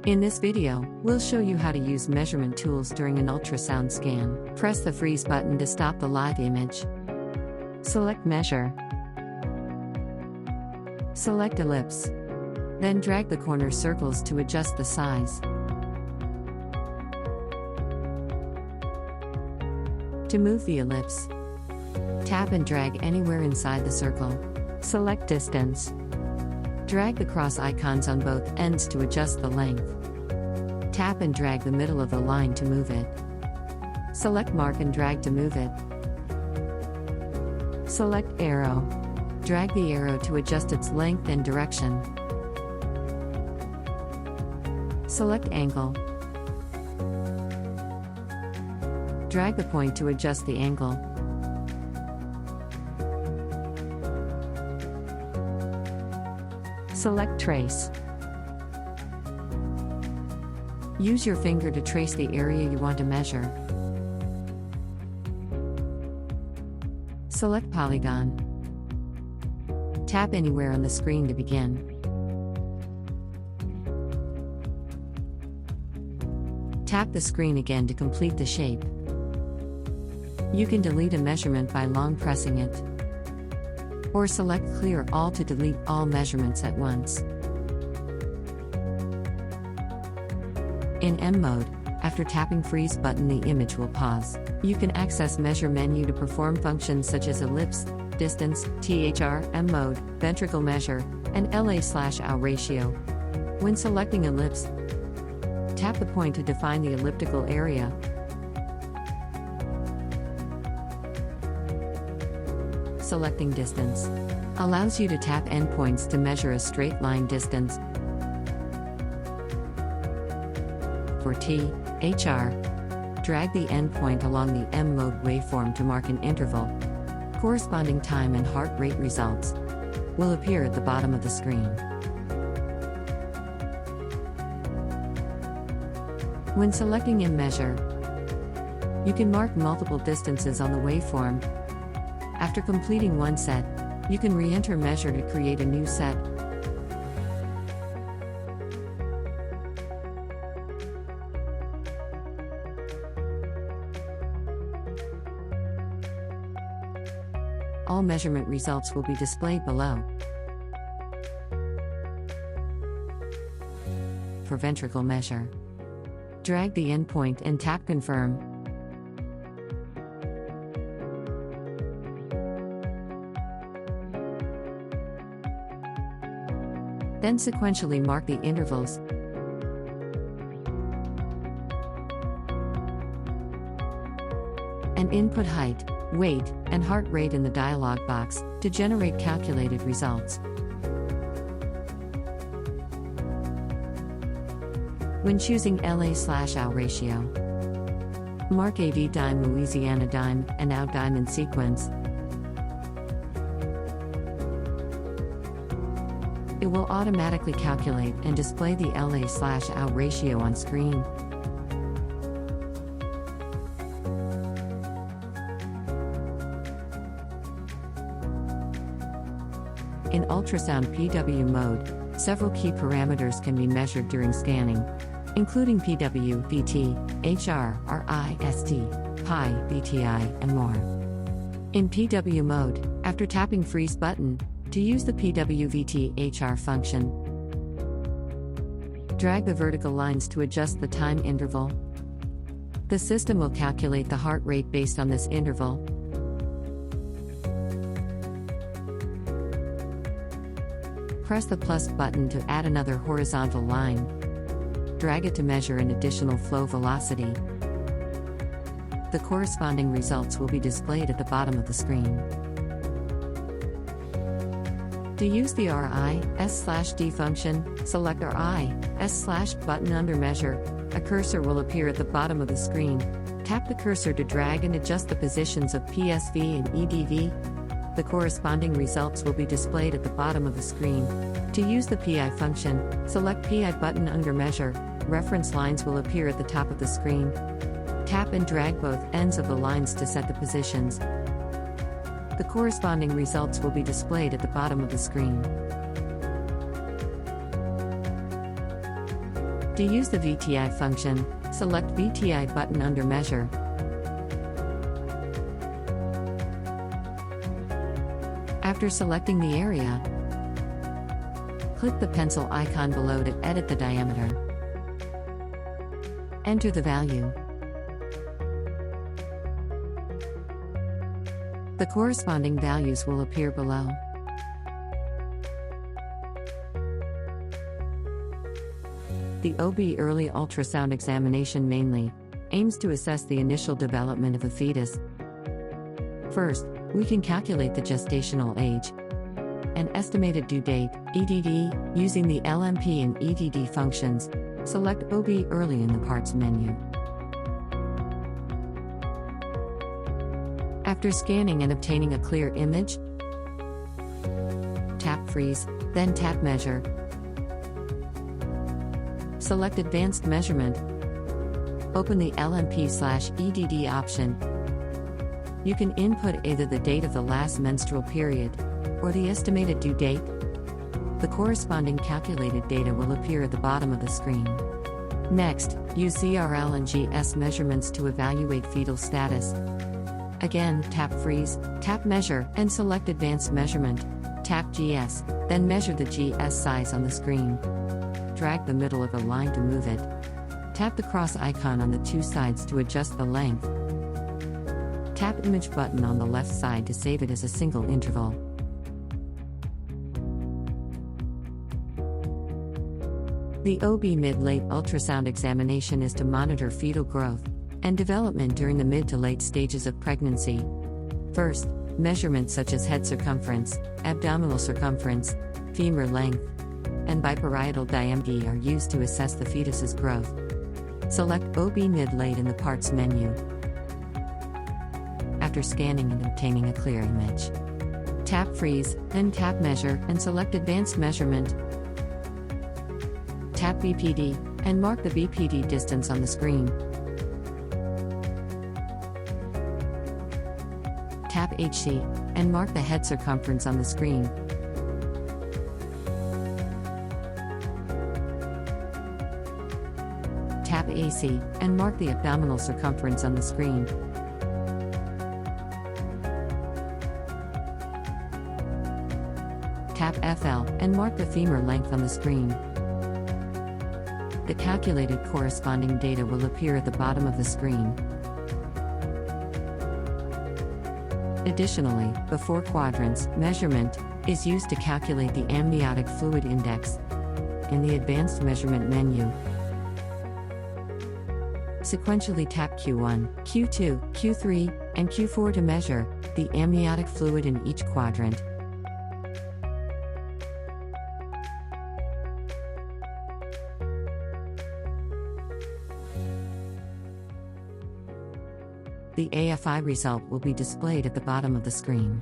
In this video, we'll show you how to use measurement tools during an ultrasound scan. Press the freeze button to stop the live image. Select Measure. Select Ellipse. Then drag the corner circles to adjust the size. To move the ellipse, tap and drag anywhere inside the circle. Select Distance. Drag the cross icons on both ends to adjust the length. Tap and drag the middle of the line to move it. Select Mark and drag to move it. Select Arrow. Drag the arrow to adjust its length and direction. Select Angle. Drag the point to adjust the angle. Select Trace. Use your finger to trace the area you want to measure. Select Polygon. Tap anywhere on the screen to begin. Tap the screen again to complete the shape. You can delete a measurement by long pressing it. Or select Clear All to delete all measurements at once. In M mode, after tapping freeze button the image will pause. You can access Measure menu to perform functions such as Ellipse, Distance, THR, M mode, Ventricle measure, and LA/OW ratio. When selecting Ellipse, tap the point to define the elliptical area. Selecting Distance allows you to tap endpoints to measure a straight line distance. For THR, drag the endpoint along the M mode waveform to mark an interval. Corresponding time and heart rate results will appear at the bottom of the screen. When selecting M measure, you can mark multiple distances on the waveform. After completing one set, you can re-enter measure to create a new set. All measurement results will be displayed below. For ventricle measure, drag the endpoint and tap Confirm. Then sequentially mark the intervals. And input height, weight, and heart rate in the dialog box to generate calculated results. When choosing LA/OW ratio, mark AV dime, Louisiana dime, and OW dime in sequence. It will automatically calculate and display the LA/OW ratio on screen. In ultrasound PW mode, several key parameters can be measured during scanning, including PW, VT, HR, RI, ST, Pi, VTI, and more. In PW mode, after tapping freeze button, to use the PW/VT/HR function, drag the vertical lines to adjust the time interval. The system will calculate the heart rate based on this interval. Press the plus button to add another horizontal line. Drag it to measure an additional flow velocity. The corresponding results will be displayed at the bottom of the screen. To use the RI/S/D function, select RI/button under measure. A cursor will appear at the bottom of the screen. Tap the cursor to drag and adjust the positions of PSV and EDV. The corresponding results will be displayed at the bottom of the screen. To use the PI function, select PI button under measure. Reference lines will appear at the top of the screen. Tap and drag both ends of the lines to set the positions. The corresponding results will be displayed at the bottom of the screen. To use the VTI function, select VTI button under Measure. After selecting the area, click the pencil icon below to edit the diameter. Enter the value. The corresponding values will appear below. The OB early ultrasound examination mainly aims to assess the initial development of a fetus. First, we can calculate the gestational age and estimated due date, EDD, using the LMP and EDD functions. Select OB early in the Parts menu. After scanning and obtaining a clear image, tap Freeze, then tap Measure. Select Advanced Measurement. Open the LMP/EDD option. You can input either the date of the last menstrual period or the estimated due date. The corresponding calculated data will appear at the bottom of the screen. Next, use CRL and GS measurements to evaluate fetal status. Again, tap Freeze, tap Measure, and select Advanced Measurement. Tap GS, then measure the GS size on the screen. Drag the middle of the line to move it. Tap the cross icon on the two sides to adjust the length. Tap Image button on the left side to save it as a single interval. The OB mid-late ultrasound examination is to monitor fetal growth and development during the mid to late stages of pregnancy. First, measurements such as head circumference, abdominal circumference, femur length, and biparietal diameter are used to assess the fetus's growth. Select OB mid-late in the Parts menu. After scanning and obtaining a clear image, tap Freeze, then tap Measure and select Advanced Measurement. Tap BPD, and mark the BPD distance on the screen. Tap HC, and mark the head circumference on the screen. Tap AC, and mark the abdominal circumference on the screen. Tap FL, and mark the femur length on the screen. The calculated corresponding data will appear at the bottom of the screen. Additionally, the 4 quadrants measurement is used to calculate the amniotic fluid index in the Advanced Measurement menu. Sequentially tap Q1, Q2, Q3, and Q4 to measure the amniotic fluid in each quadrant. The AFI result will be displayed at the bottom of the screen.